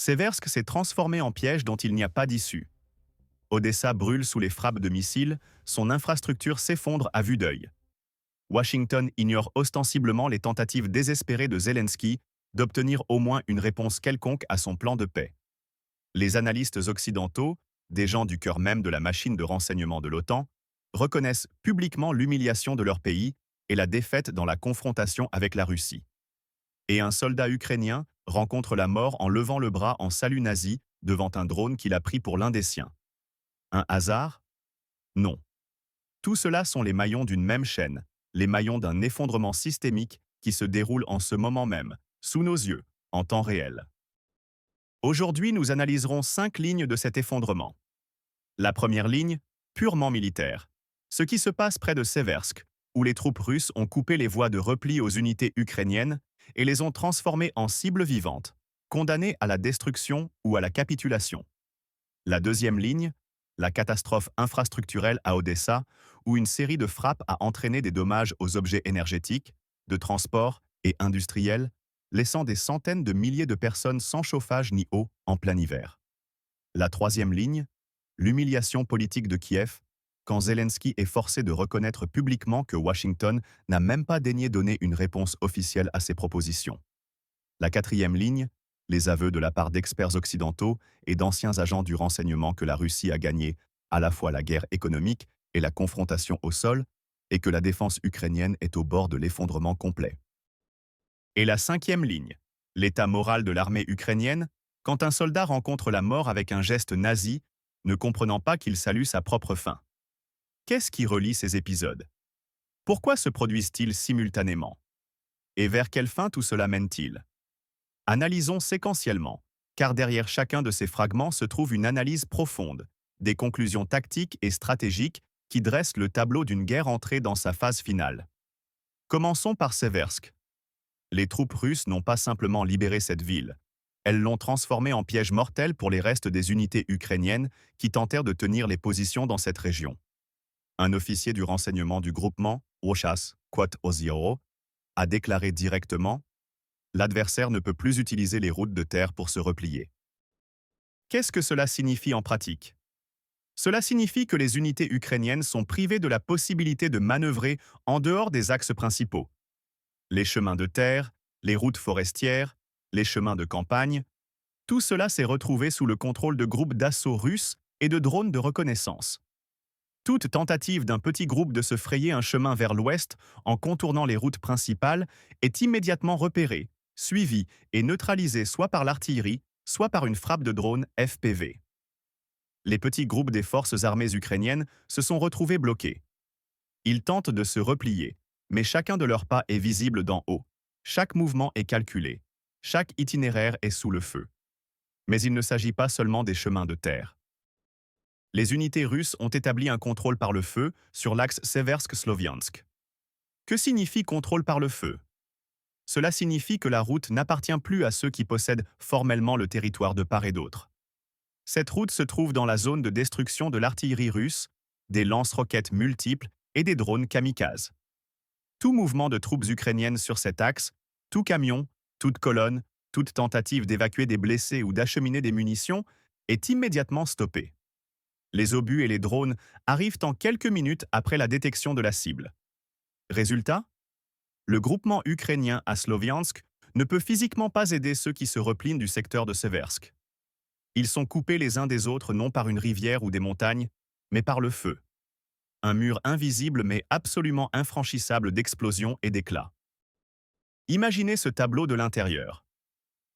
Seversk s'est transformé en piège dont il n'y a pas d'issue. Odessa brûle sous les frappes de missiles, son infrastructure s'effondre à vue d'œil. Washington ignore ostensiblement les tentatives désespérées de Zelensky d'obtenir au moins une réponse quelconque à son plan de paix. Les analystes occidentaux, des gens du cœur même de la machine de renseignement de l'OTAN, reconnaissent publiquement l'humiliation de leur pays et la défaite dans la confrontation avec la Russie. Et un soldat ukrainien rencontre la mort en levant le bras en salut nazi devant un drone qu'il a pris pour l'un des siens. Un hasard? Non. Tout cela sont les maillons d'une même chaîne, les maillons d'un effondrement systémique qui se déroule en ce moment même, sous nos yeux, en temps réel. Aujourd'hui, nous analyserons 5 lignes de cet effondrement. La première ligne, purement militaire. Ce qui se passe près de Seversk, où les troupes russes ont coupé les voies de repli aux unités ukrainiennes et les ont transformées en cibles vivantes, condamnées à la destruction ou à la capitulation. La deuxième ligne, la catastrophe infrastructurelle à Odessa, où une série de frappes a entraîné des dommages aux objets énergétiques, de transport et industriels, laissant des centaines de milliers de personnes sans chauffage ni eau en plein hiver. La troisième ligne, l'humiliation politique de Kiev, quand Zelensky est forcé de reconnaître publiquement que Washington n'a même pas daigné donner une réponse officielle à ses propositions. La quatrième ligne, les aveux de la part d'experts occidentaux et d'anciens agents du renseignement que la Russie a gagné à la fois la guerre économique et la confrontation au sol, et que la défense ukrainienne est au bord de l'effondrement complet. Et la cinquième ligne, l'état moral de l'armée ukrainienne, quand un soldat rencontre la mort avec un geste nazi, ne comprenant pas qu'il salue sa propre fin. Qu'est-ce qui relie ces épisodes? Pourquoi se produisent-ils simultanément? Et vers quelle fin tout cela mène-t-il? Analysons séquentiellement, car derrière chacun de ces fragments se trouve une analyse profonde, des conclusions tactiques et stratégiques qui dressent le tableau d'une guerre entrée dans sa phase finale. Commençons par Seversk. Les troupes russes n'ont pas simplement libéré cette ville. Elles l'ont transformée en piège mortel pour les restes des unités ukrainiennes qui tentèrent de tenir les positions dans cette région. Un officier du renseignement du groupement, Wochas Kwat Ozioro, a déclaré directement « L'adversaire ne peut plus utiliser les routes de terre pour se replier ». Qu'est-ce que cela signifie en pratique? Cela signifie que les unités ukrainiennes sont privées de la possibilité de manœuvrer en dehors des axes principaux. Les chemins de terre, les routes forestières, les chemins de campagne, tout cela s'est retrouvé sous le contrôle de groupes d'assaut russes et de drones de reconnaissance. Toute tentative d'un petit groupe de se frayer un chemin vers l'ouest en contournant les routes principales est immédiatement repérée, suivie et neutralisée soit par l'artillerie, soit par une frappe de drone FPV. Les petits groupes des forces armées ukrainiennes se sont retrouvés bloqués. Ils tentent de se replier, mais chacun de leurs pas est visible d'en haut. Chaque mouvement est calculé. Chaque itinéraire est sous le feu. Mais il ne s'agit pas seulement des chemins de terre. Les unités russes ont établi un contrôle par le feu sur l'axe Seversk-Sloviansk. Que signifie contrôle par le feu? Cela signifie que la route n'appartient plus à ceux qui possèdent formellement le territoire de part et d'autre. Cette route se trouve dans la zone de destruction de l'artillerie russe, des lance-roquettes multiples et des drones kamikazes. Tout mouvement de troupes ukrainiennes sur cet axe, tout camion, toute colonne, toute tentative d'évacuer des blessés ou d'acheminer des munitions est immédiatement stoppée. Les obus et les drones arrivent en quelques minutes après la détection de la cible. Résultat? Le groupement ukrainien à Sloviansk ne peut physiquement pas aider ceux qui se replient du secteur de Seversk. Ils sont coupés les uns des autres non par une rivière ou des montagnes, mais par le feu. Un mur invisible mais absolument infranchissable d'explosions et d'éclats. Imaginez ce tableau de l'intérieur.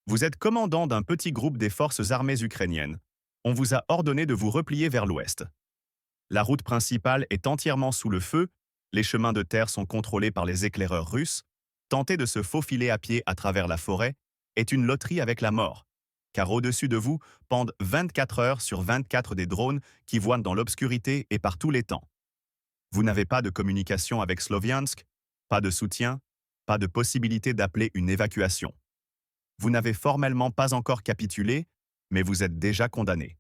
Vous êtes commandant d'un petit groupe des forces armées ukrainiennes. On vous a ordonné de vous replier vers l'ouest. La route principale est entièrement sous le feu, les chemins de terre sont contrôlés par les éclaireurs russes. Tenter de se faufiler à pied à travers la forêt est une loterie avec la mort, car au-dessus de vous pendent 24 heures sur 24 des drones qui voient dans l'obscurité et par tous les temps. Vous n'avez pas de communication avec Sloviansk, pas de soutien, pas de possibilité d'appeler une évacuation. Vous n'avez formellement pas encore capitulé, mais vous êtes déjà condamné.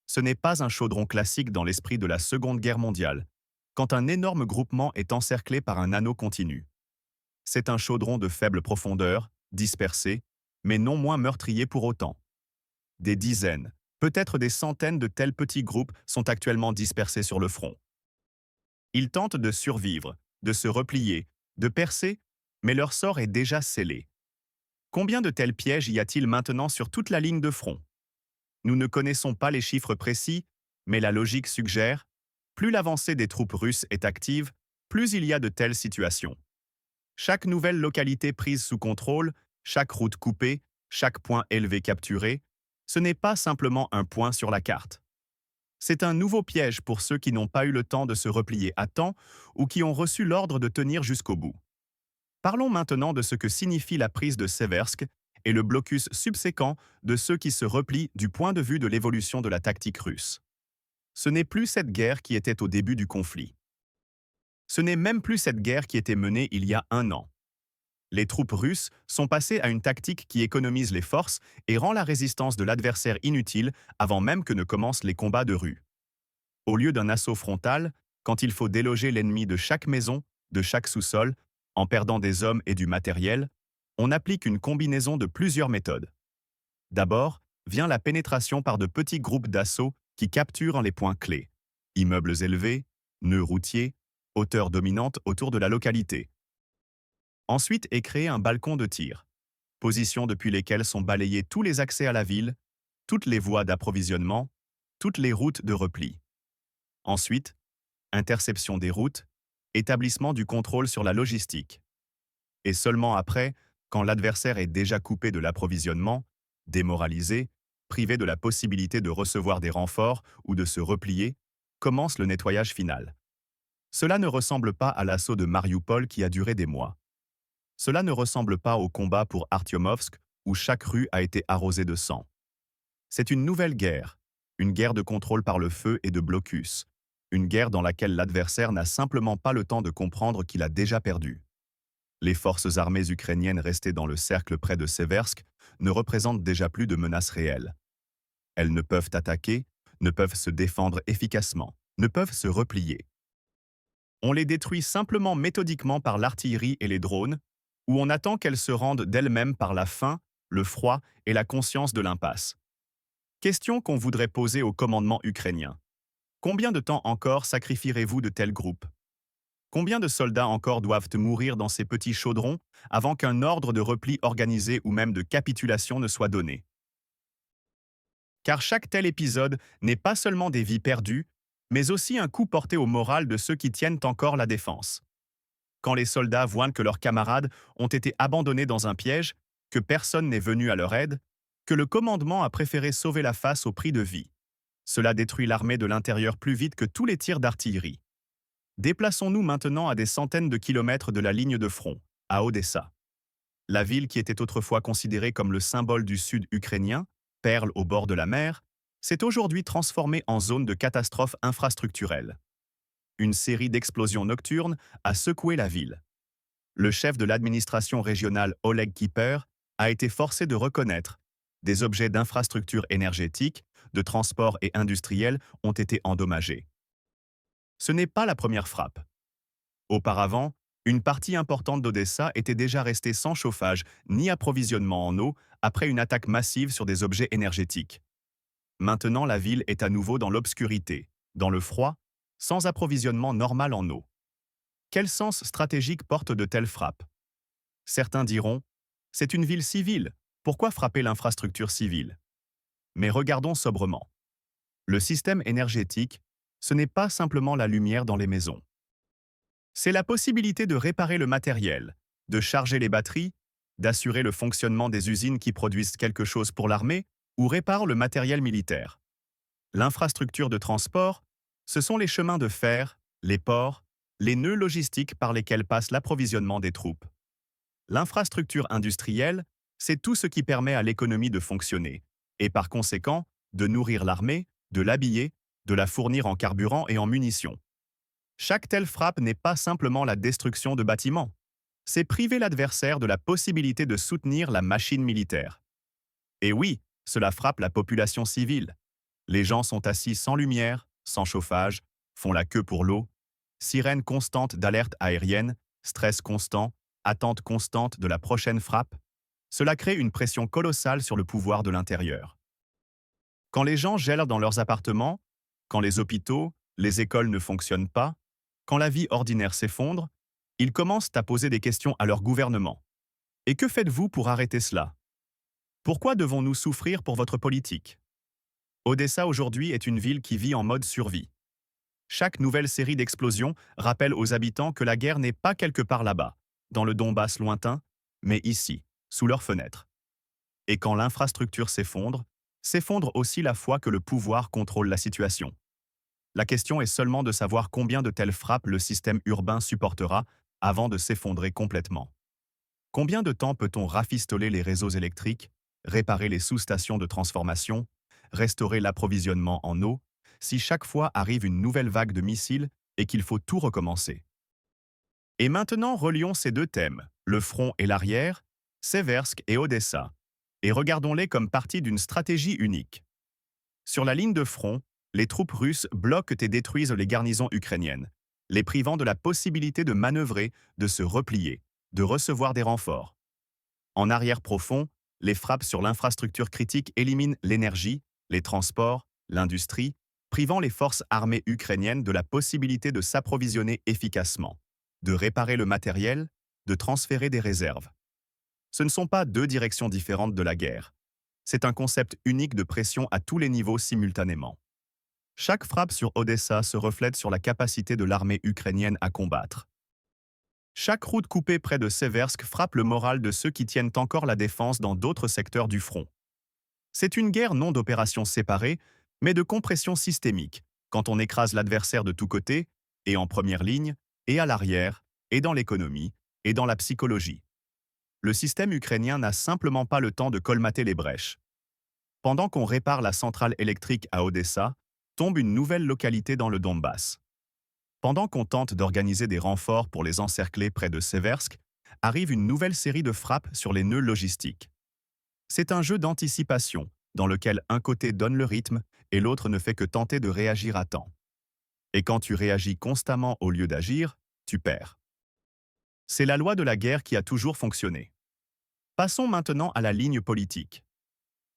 Ce n'est pas un chaudron classique dans l'esprit de la Seconde Guerre mondiale, quand un énorme groupement est encerclé par un anneau continu. C'est un chaudron de faible profondeur, dispersé, mais non moins meurtrier pour autant. Des dizaines, peut-être des centaines de tels petits groupes sont actuellement dispersés sur le front. Ils tentent de survivre, de se replier, de percer, mais leur sort est déjà scellé. Combien de tels pièges y a-t-il maintenant sur toute la ligne de front? Nous ne connaissons pas les chiffres précis, mais la logique suggère, plus l'avancée des troupes russes est active, plus il y a de telles situations. Chaque nouvelle localité prise sous contrôle, chaque route coupée, chaque point élevé capturé, ce n'est pas simplement un point sur la carte. C'est un nouveau piège pour ceux qui n'ont pas eu le temps de se replier à temps ou qui ont reçu l'ordre de tenir jusqu'au bout. Parlons maintenant de ce que signifie la prise de Seversk et le blocus subséquent de ceux qui se replient du point de vue de l'évolution de la tactique russe. Ce n'est plus cette guerre qui était au début du conflit. Ce n'est même plus cette guerre qui était menée il y a un an. Les troupes russes sont passées à une tactique qui économise les forces et rend la résistance de l'adversaire inutile avant même que ne commencent les combats de rue. Au lieu d'un assaut frontal, quand il faut déloger l'ennemi de chaque maison, de chaque sous-sol, en perdant des hommes et du matériel, on applique une combinaison de plusieurs méthodes. D'abord, vient la pénétration par de petits groupes d'assaut qui capturent les points clés. Immeubles élevés, nœuds routiers, hauteurs dominantes autour de la localité. Ensuite est créé un balcon de tir, position depuis lesquelles sont balayés tous les accès à la ville, toutes les voies d'approvisionnement, toutes les routes de repli. Ensuite, interception des routes, établissement du contrôle sur la logistique. Et seulement après, quand l'adversaire est déjà coupé de l'approvisionnement, démoralisé, privé de la possibilité de recevoir des renforts ou de se replier, commence le nettoyage final. Cela ne ressemble pas à l'assaut de Mariupol qui a duré des mois. Cela ne ressemble pas au combat pour Artyomovsk où chaque rue a été arrosée de sang. C'est une nouvelle guerre, une guerre de contrôle par le feu et de blocus, une guerre dans laquelle l'adversaire n'a simplement pas le temps de comprendre qu'il a déjà perdu. Les forces armées ukrainiennes restées dans le cercle près de Seversk ne représentent déjà plus de menaces réelles. Elles ne peuvent attaquer, ne peuvent se défendre efficacement, ne peuvent se replier. On les détruit simplement méthodiquement par l'artillerie et les drones, ou on attend qu'elles se rendent d'elles-mêmes par la faim, le froid et la conscience de l'impasse. Question qu'on voudrait poser au commandement ukrainien. Combien de temps encore sacrifierez-vous de tels groupes? Combien de soldats encore doivent mourir dans ces petits chaudrons avant qu'un ordre de repli organisé ou même de capitulation ne soit donné? Car chaque tel épisode n'est pas seulement des vies perdues, mais aussi un coup porté au moral de ceux qui tiennent encore la défense. Quand les soldats voient que leurs camarades ont été abandonnés dans un piège, que personne n'est venu à leur aide, que le commandement a préféré sauver la face au prix de vie. Cela détruit l'armée de l'intérieur plus vite que tous les tirs d'artillerie. Déplaçons-nous maintenant à des centaines de kilomètres de la ligne de front, à Odessa. La ville qui était autrefois considérée comme le symbole du sud ukrainien, perle au bord de la mer, s'est aujourd'hui transformée en zone de catastrophe infrastructurelle. Une série d'explosions nocturnes a secoué la ville. Le chef de l'administration régionale Oleg Kiper a été forcé de reconnaître des objets d'infrastructure énergétique, de transport et industriels ont été endommagés. Ce n'est pas la première frappe. Auparavant, une partie importante d'Odessa était déjà restée sans chauffage ni approvisionnement en eau après une attaque massive sur des objets énergétiques. Maintenant, la ville est à nouveau dans l'obscurité, dans le froid, sans approvisionnement normal en eau. Quel sens stratégique portent de telles frappes? Certains diront, c'est une ville civile, pourquoi frapper l'infrastructure civile? Mais regardons sobrement. Le système énergétique, ce n'est pas simplement la lumière dans les maisons. C'est la possibilité de réparer le matériel, de charger les batteries, d'assurer le fonctionnement des usines qui produisent quelque chose pour l'armée ou réparent le matériel militaire. L'infrastructure de transport, ce sont les chemins de fer, les ports, les nœuds logistiques par lesquels passe l'approvisionnement des troupes. L'infrastructure industrielle, c'est tout ce qui permet à l'économie de fonctionner, et par conséquent, de nourrir l'armée, de l'habiller, de la fournir en carburant et en munitions. Chaque telle frappe n'est pas simplement la destruction de bâtiments, c'est priver l'adversaire de la possibilité de soutenir la machine militaire. Et oui, cela frappe la population civile. Les gens sont assis sans lumière, sans chauffage, font la queue pour l'eau, sirène constante d'alerte aérienne, stress constant, attente constante de la prochaine frappe. Cela crée une pression colossale sur le pouvoir de l'intérieur. Quand les gens gèlent dans leurs appartements, quand les hôpitaux, les écoles ne fonctionnent pas, quand la vie ordinaire s'effondre, ils commencent à poser des questions à leur gouvernement. Et que faites-vous pour arrêter cela? Pourquoi devons-nous souffrir pour votre politique? Odessa aujourd'hui est une ville qui vit en mode survie. Chaque nouvelle série d'explosions rappelle aux habitants que la guerre n'est pas quelque part là-bas, dans le Donbass lointain, mais ici, sous leurs fenêtres. Et quand l'infrastructure s'effondre, s'effondre aussi la foi que le pouvoir contrôle la situation. La question est seulement de savoir combien de telles frappes le système urbain supportera avant de s'effondrer complètement. Combien de temps peut-on rafistoler les réseaux électriques, réparer les sous-stations de transformation, restaurer l'approvisionnement en eau, si chaque fois arrive une nouvelle vague de missiles et qu'il faut tout recommencer? Et maintenant, relions ces deux thèmes, le front et l'arrière, Seversk et Odessa, et regardons-les comme partie d'une stratégie unique. Sur la ligne de front, les troupes russes bloquent et détruisent les garnisons ukrainiennes, les privant de la possibilité de manœuvrer, de se replier, de recevoir des renforts. En arrière profond, les frappes sur l'infrastructure critique éliminent l'énergie, les transports, l'industrie, privant les forces armées ukrainiennes de la possibilité de s'approvisionner efficacement, de réparer le matériel, de transférer des réserves. Ce ne sont pas deux directions différentes de la guerre. C'est un concept unique de pression à tous les niveaux simultanément. Chaque frappe sur Odessa se reflète sur la capacité de l'armée ukrainienne à combattre. Chaque route coupée près de Seversk frappe le moral de ceux qui tiennent encore la défense dans d'autres secteurs du front. C'est une guerre non d'opérations séparées, mais de compression systémique, quand on écrase l'adversaire de tous côtés, et en première ligne, et à l'arrière, et dans l'économie, et dans la psychologie. Le système ukrainien n'a simplement pas le temps de colmater les brèches. Pendant qu'on répare la centrale électrique à Odessa, tombe une nouvelle localité dans le Donbass. Pendant qu'on tente d'organiser des renforts pour les encercler près de Seversk, arrive une nouvelle série de frappes sur les nœuds logistiques. C'est un jeu d'anticipation, dans lequel un côté donne le rythme et l'autre ne fait que tenter de réagir à temps. Et quand tu réagis constamment au lieu d'agir, tu perds. C'est la loi de la guerre qui a toujours fonctionné. Passons maintenant à la ligne politique.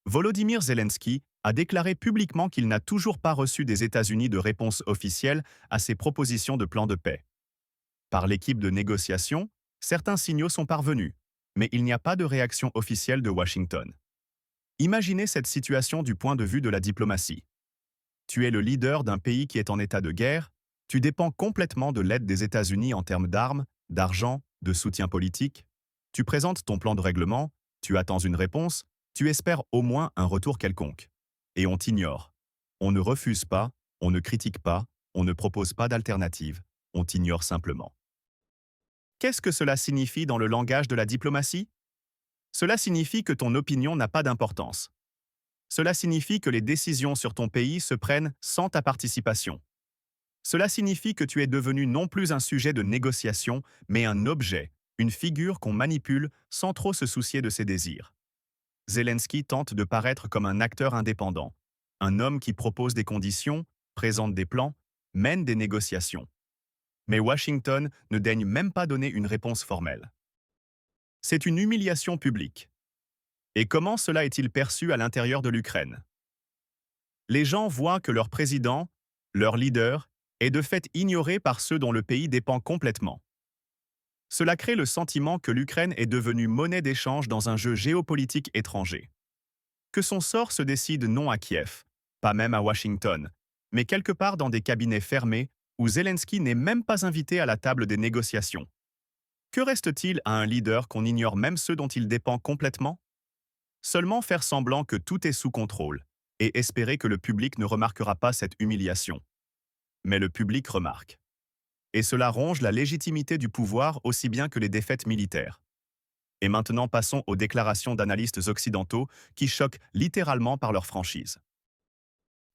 Volodymyr Zelensky a déclaré publiquement qu'il n'a toujours pas reçu des États-Unis de réponse officielle à ses propositions de plan de paix. Par l'équipe de négociation, certains signaux sont parvenus, mais il n'y a pas de réaction officielle de Washington. Imaginez cette situation du point de vue de la diplomatie. Tu es le leader d'un pays qui est en état de guerre, tu dépends complètement de l'aide des États-Unis en termes d'armes, d'argent, de soutien politique, tu présentes ton plan de règlement, tu attends une réponse, tu espères au moins un retour quelconque. Et on t'ignore. On ne refuse pas, on ne critique pas, on ne propose pas d'alternative, on t'ignore simplement. Qu'est-ce que cela signifie dans le langage de la diplomatie? Cela signifie que ton opinion n'a pas d'importance. Cela signifie que les décisions sur ton pays se prennent sans ta participation. Cela signifie que tu es devenu non plus un sujet de négociation, mais un objet, une figure qu'on manipule sans trop se soucier de ses désirs. Zelensky tente de paraître comme un acteur indépendant, un homme qui propose des conditions, présente des plans, mène des négociations. Mais Washington ne daigne même pas donner une réponse formelle. C'est une humiliation publique. Et comment cela est-il perçu à l'intérieur de l'Ukraine? Les gens voient que leur président, leur leader, est de fait ignoré par ceux dont le pays dépend complètement. Cela crée le sentiment que l'Ukraine est devenue monnaie d'échange dans un jeu géopolitique étranger. Que son sort se décide non à Kiev, pas même à Washington, mais quelque part dans des cabinets fermés où Zelensky n'est même pas invité à la table des négociations. Que reste-t-il à un leader qu'on ignore même ceux dont il dépend complètement? Seulement faire semblant que tout est sous contrôle et espérer que le public ne remarquera pas cette humiliation. Mais le public remarque. Et cela ronge la légitimité du pouvoir aussi bien que les défaites militaires. Et maintenant passons aux déclarations d'analystes occidentaux qui choquent littéralement par leur franchise.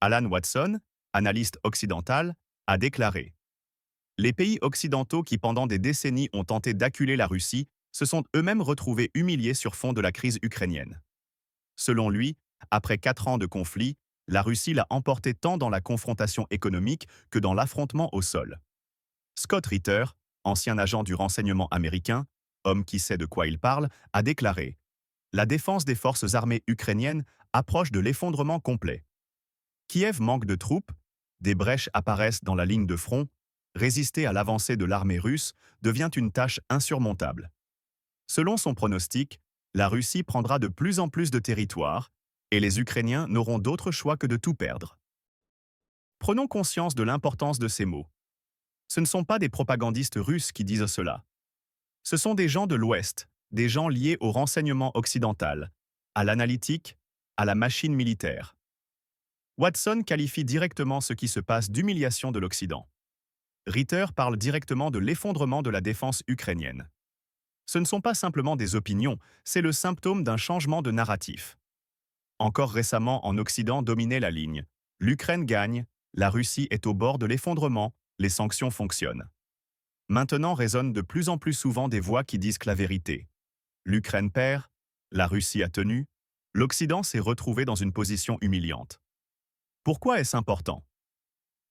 Alan Watson, analyste occidental, a déclaré: les pays occidentaux qui pendant des décennies ont tenté d'acculer la Russie se sont eux-mêmes retrouvés humiliés sur fond de la crise ukrainienne. Selon lui, après 4 ans de conflit, la Russie l'a emporté tant dans la confrontation économique que dans l'affrontement au sol. Scott Ritter, ancien agent du renseignement américain, homme qui sait de quoi il parle, a déclaré: la défense des forces armées ukrainiennes approche de l'effondrement complet. Kiev manque de troupes, des brèches apparaissent dans la ligne de front, résister à l'avancée de l'armée russe devient une tâche insurmontable. Selon son pronostic, la Russie prendra de plus en plus de territoire et les Ukrainiens n'auront d'autre choix que de tout perdre. Prenons conscience de l'importance de ces mots. Ce ne sont pas des propagandistes russes qui disent cela. Ce sont des gens de l'Ouest, des gens liés au renseignement occidental, à l'analytique, à la machine militaire. Watson qualifie directement ce qui se passe d'humiliation de l'Occident. Ritter parle directement de l'effondrement de la défense ukrainienne. Ce ne sont pas simplement des opinions, c'est le symptôme d'un changement de narratif. Encore récemment, en Occident dominait la ligne. L'Ukraine gagne, la Russie est au bord de l'effondrement, les sanctions fonctionnent. Maintenant résonnent de plus en plus souvent des voix qui disent que la vérité. L'Ukraine perd, la Russie a tenu, l'Occident s'est retrouvé dans une position humiliante. Pourquoi est-ce important?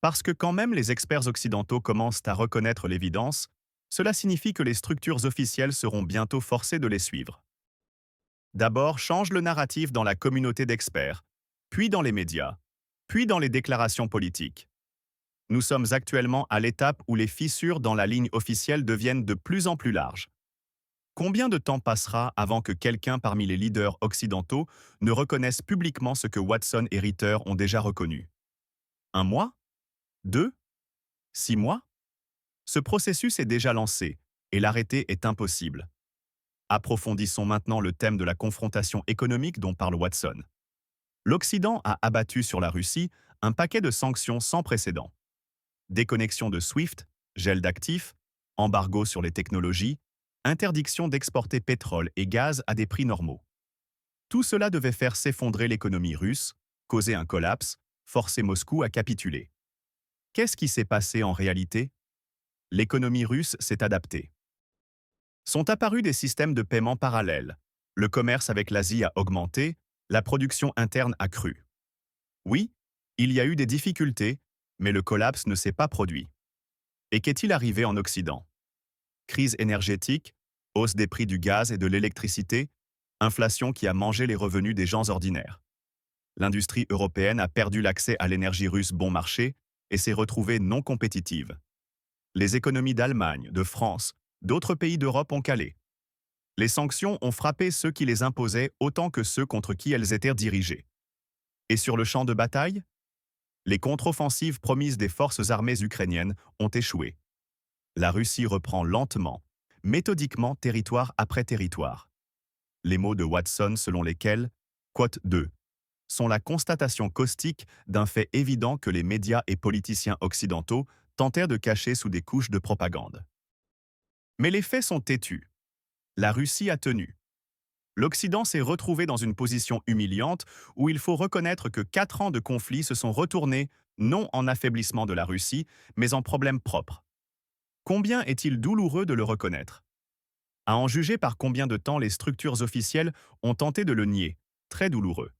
Parce que quand même les experts occidentaux commencent à reconnaître l'évidence, cela signifie que les structures officielles seront bientôt forcées de les suivre. D'abord, change le narratif dans la communauté d'experts, puis dans les médias, puis dans les déclarations politiques. Nous sommes actuellement à l'étape où les fissures dans la ligne officielle deviennent de plus en plus larges. Combien de temps passera avant que quelqu'un parmi les leaders occidentaux ne reconnaisse publiquement ce que Watson et Ritter ont déjà reconnu? 1 mois? 2? 6 mois? Ce processus est déjà lancé, et l'arrêter est impossible. Approfondissons maintenant le thème de la confrontation économique dont parle Watson. L'Occident a abattu sur la Russie un paquet de sanctions sans précédent. Déconnexion de SWIFT, gel d'actifs, embargo sur les technologies, interdiction d'exporter pétrole et gaz à des prix normaux. Tout cela devait faire s'effondrer l'économie russe, causer un collapse, forcer Moscou à capituler. Qu'est-ce qui s'est passé en réalité? L'économie russe s'est adaptée. Sont apparus des systèmes de paiement parallèles. Le commerce avec l'Asie a augmenté, la production interne a cru. Oui, il y a eu des difficultés, mais le collapse ne s'est pas produit. Et qu'est-il arrivé en Occident? Crise énergétique, hausse des prix du gaz et de l'électricité, inflation qui a mangé les revenus des gens ordinaires. L'industrie européenne a perdu l'accès à l'énergie russe bon marché et s'est retrouvée non compétitive. Les économies d'Allemagne, de France, d'autres pays d'Europe ont calé. Les sanctions ont frappé ceux qui les imposaient autant que ceux contre qui elles étaient dirigées. Et sur le champ de bataille? Les contre-offensives promises des forces armées ukrainiennes ont échoué. La Russie reprend lentement, méthodiquement territoire après territoire. Les mots de Watson selon lesquels, quote 2, sont la constatation caustique d'un fait évident que les médias et politiciens occidentaux tentèrent de cacher sous des couches de propagande. Mais les faits sont têtus. La Russie a tenu. L'Occident s'est retrouvé dans une position humiliante où il faut reconnaître que 4 ans de conflit se sont retournés non en affaiblissement de la Russie, mais en problème propre. Combien est-il douloureux de le reconnaître? À en juger par combien de temps les structures officielles ont tenté de le nier, très douloureux.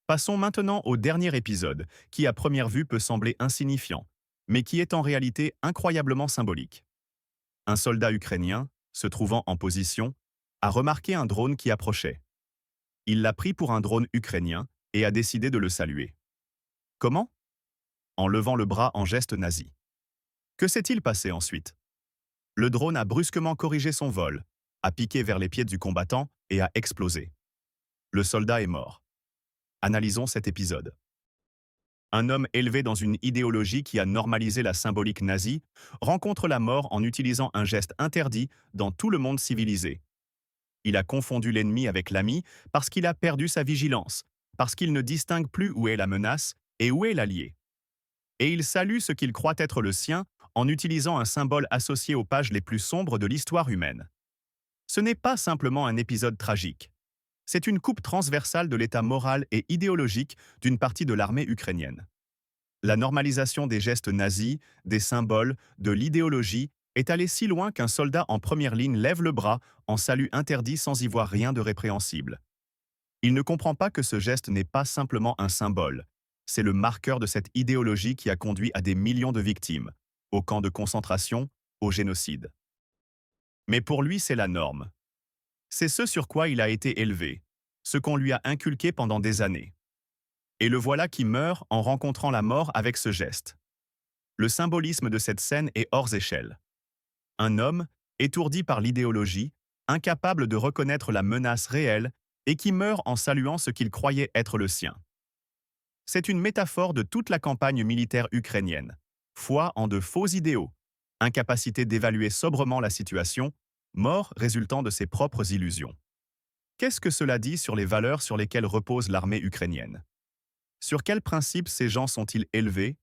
Passons maintenant au dernier épisode, qui à première vue peut sembler insignifiant, mais qui est en réalité incroyablement symbolique. Un soldat ukrainien, se trouvant en position, a remarqué un drone qui approchait. Il l'a pris pour un drone ukrainien et a décidé de le saluer. Comment? En levant le bras en geste nazi. Que s'est-il passé ensuite? Le drone a brusquement corrigé son vol, a piqué vers les pieds du combattant et a explosé. Le soldat est mort. Analysons cet épisode. Un homme élevé dans une idéologie qui a normalisé la symbolique nazie rencontre la mort en utilisant un geste interdit dans tout le monde civilisé. Il a confondu l'ennemi avec l'ami parce qu'il a perdu sa vigilance, parce qu'il ne distingue plus où est la menace et où est l'allié. Et il salue ce qu'il croit être le sien en utilisant un symbole associé aux pages les plus sombres de l'histoire humaine. Ce n'est pas simplement un épisode tragique. C'est une coupe transversale de l'état moral et idéologique d'une partie de l'armée ukrainienne. La normalisation des gestes nazis, des symboles, de l'idéologie est allée si loin qu'un soldat en première ligne lève le bras en salut interdit sans y voir rien de répréhensible. Il ne comprend pas que ce geste n'est pas simplement un symbole. C'est le marqueur de cette idéologie qui a conduit à des millions de victimes, aux camps de concentration, au génocide. Mais pour lui, c'est la norme. C'est ce sur quoi il a été élevé, ce qu'on lui a inculqué pendant des années. Et le voilà qui meurt en rencontrant la mort avec ce geste. Le symbolisme de cette scène est hors échelle. Un homme, étourdi par l'idéologie, incapable de reconnaître la menace réelle et qui meurt en saluant ce qu'il croyait être le sien. C'est une métaphore de toute la campagne militaire ukrainienne. Foi en de faux idéaux, incapacité d'évaluer sobrement la situation, mort résultant de ses propres illusions. Qu'est-ce que cela dit sur les valeurs sur lesquelles repose l'armée ukrainienne? Sur quels principes ces gens sont-ils élevés?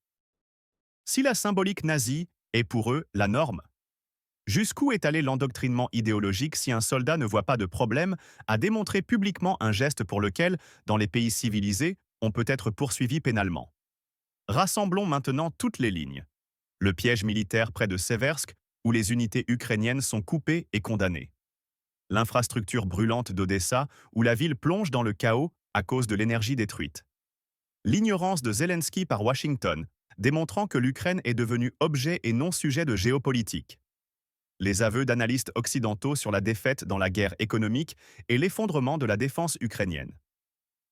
Si la symbolique nazie est pour eux la norme, jusqu'où est allé l'endoctrinement idéologique si un soldat ne voit pas de problème à démontrer publiquement un geste pour lequel, dans les pays civilisés, on peut être poursuivi pénalement? Rassemblons maintenant toutes les lignes. Le piège militaire près de Seversk, où les unités ukrainiennes sont coupées et condamnées. L'infrastructure brûlante d'Odessa, où la ville plonge dans le chaos à cause de l'énergie détruite. L'ignorance de Zelensky par Washington, démontrant que l'Ukraine est devenue objet et non sujet de géopolitique. Les aveux d'analystes occidentaux sur la défaite dans la guerre économique et l'effondrement de la défense ukrainienne.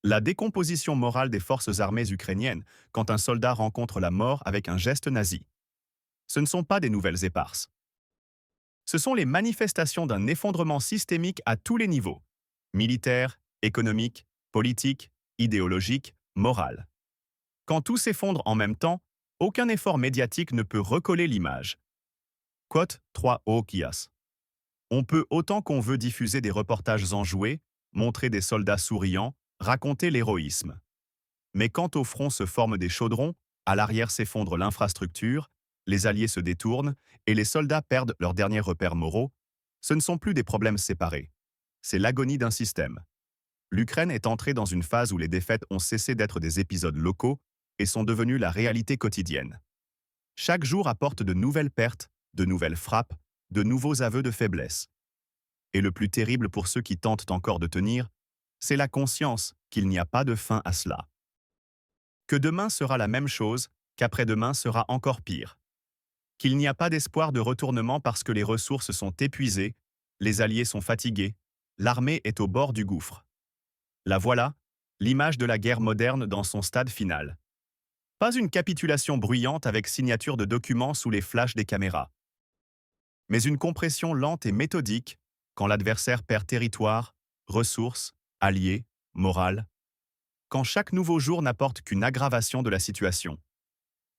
La décomposition morale des forces armées ukrainiennes quand un soldat rencontre la mort avec un geste nazi. Ce ne sont pas des nouvelles éparses. Ce sont les manifestations d'un effondrement systémique à tous les niveaux, militaire, économique, politique, idéologique, moral. Quand tout s'effondre en même temps, aucun effort médiatique ne peut recoller l'image. Quote 3 Okias. On peut autant qu'on veut diffuser des reportages enjoués, montrer des soldats souriants, raconter l'héroïsme. Mais quand au front se forment des chaudrons, à l'arrière s'effondre l'infrastructure, les alliés se détournent et les soldats perdent leurs derniers repères moraux, ce ne sont plus des problèmes séparés. C'est l'agonie d'un système. L'Ukraine est entrée dans une phase où les défaites ont cessé d'être des épisodes locaux et sont devenues la réalité quotidienne. Chaque jour apporte de nouvelles pertes, de nouvelles frappes, de nouveaux aveux de faiblesse. Et le plus terrible pour ceux qui tentent encore de tenir, c'est la conscience qu'il n'y a pas de fin à cela. Que demain sera la même chose, qu'après-demain sera encore pire. Qu'il n'y a pas d'espoir de retournement parce que les ressources sont épuisées, les alliés sont fatigués, l'armée est au bord du gouffre. La voilà, l'image de la guerre moderne dans son stade final. Pas une capitulation bruyante avec signature de documents sous les flashs des caméras, mais une compression lente et méthodique quand l'adversaire perd territoire, ressources, alliés, morale, quand chaque nouveau jour n'apporte qu'une aggravation de la situation,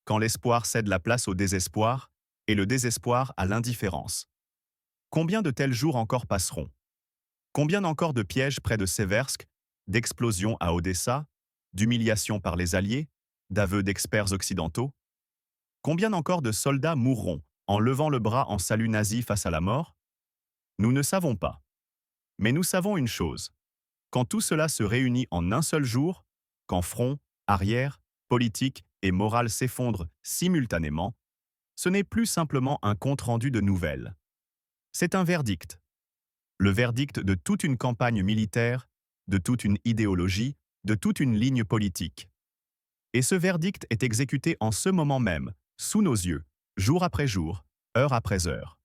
quand l'espoir cède la place au désespoir et le désespoir à l'indifférence. Combien de tels jours encore passeront? Combien encore de pièges près de Seversk, d'explosions à Odessa, d'humiliations par les alliés, d'aveux d'experts occidentaux? Combien encore de soldats mourront en levant le bras en salut nazi face à la mort? Nous ne savons pas. Mais nous savons une chose. Quand tout cela se réunit en un seul jour, quand front, arrière, politique et morale s'effondrent simultanément, ce n'est plus simplement un compte-rendu de nouvelles. C'est un verdict. Le verdict de toute une campagne militaire, de toute une idéologie, de toute une ligne politique. Et ce verdict est exécuté en ce moment même, sous nos yeux, jour après jour, heure après heure.